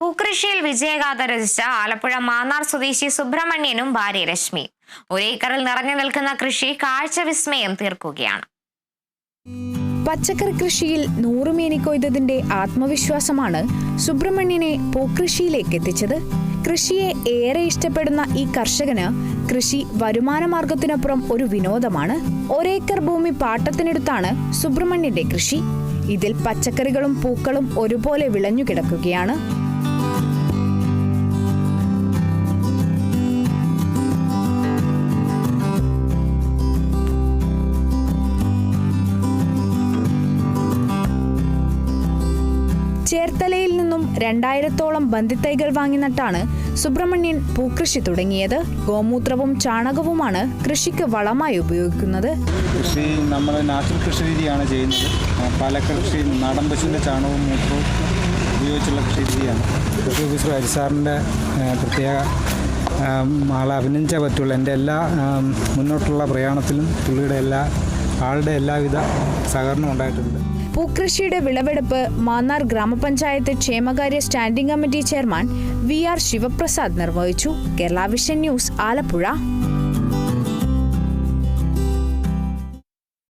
പൂക്കൃഷിയിൽ വിജയഗാഥ രചിച്ച ആലപ്പുഴ മാന്നാർ സ്വദേശി സുബ്രഹ്മണ്യനും ഭാര്യ രശ്മി ഒരേക്കറിൽ നിറഞ്ഞു നിൽക്കുന്ന കൃഷി കാഴ്ച വിസ്മയം തീർക്കുകയാണ്. പച്ചക്കറി കൃഷിയിൽ നൂറുമേനി കൊയ്തതിന്റെ ആത്മവിശ്വാസമാണ് സുബ്രഹ്മണ്യനെ പൂക്കൃഷിയിലേക്ക് എത്തിച്ചത്. കൃഷിയെ ഏറെ ഇഷ്ടപ്പെടുന്ന ഈ കർഷകന് കൃഷി വരുമാന മാർഗത്തിനപ്പുറം ഒരു വിനോദമാണ്. ഒരേക്കർ ഭൂമി പാട്ടത്തിനെടുത്താണ് സുബ്രഹ്മണ്യന്റെ കൃഷി. ഇതിൽ പച്ചക്കറികളും പൂക്കളും ഒരുപോലെ വിളഞ്ഞു കിടക്കുകയാണ്. ചേർത്തലയിൽ നിന്നും 2000-ഓളം ബന്ധിത്തൈകൾ വാങ്ങി നട്ടാണ് സുബ്രഹ്മണ്യൻ പൂക്കൃഷി തുടങ്ങിയത്. ഗോമൂത്രവും ചാണകവുമാണ് കൃഷിക്ക് വളമായി ഉപയോഗിക്കുന്നത്. കൃഷി നമ്മൾ നാച്ചുറൽ കൃഷി രീതിയാണ് ചെയ്യുന്നത്. പാലക്കൃഷി നാടൻ പശുവിൻ്റെ ചാണകവും മൂത്രവും ഉപയോഗിച്ചുള്ള കൃഷി രീതിയാണ്. കൃഷി ഓഫീസർ ഹരിസാറിൻ്റെ പ്രത്യേക ആളെ അഭിനന്ദിച്ചേ പറ്റുള്ളൂ. എൻ്റെ എല്ലാ മുന്നോട്ടുള്ള പ്രയാണത്തിലും പുള്ളിയുടെ ആളുടെ എല്ലാവിധ സഹകരണം ഉണ്ടായിട്ടുണ്ട്. പൂക്കൃഷിയുടെ വിളവെടുപ്പ് മാന്നാർ ഗ്രാമപഞ്ചായത്ത് ക്ഷേമകാര്യ standing committee chairman VR Sivaprasad നിർവഹിച്ചു. Kerala vision news, Alappuzha.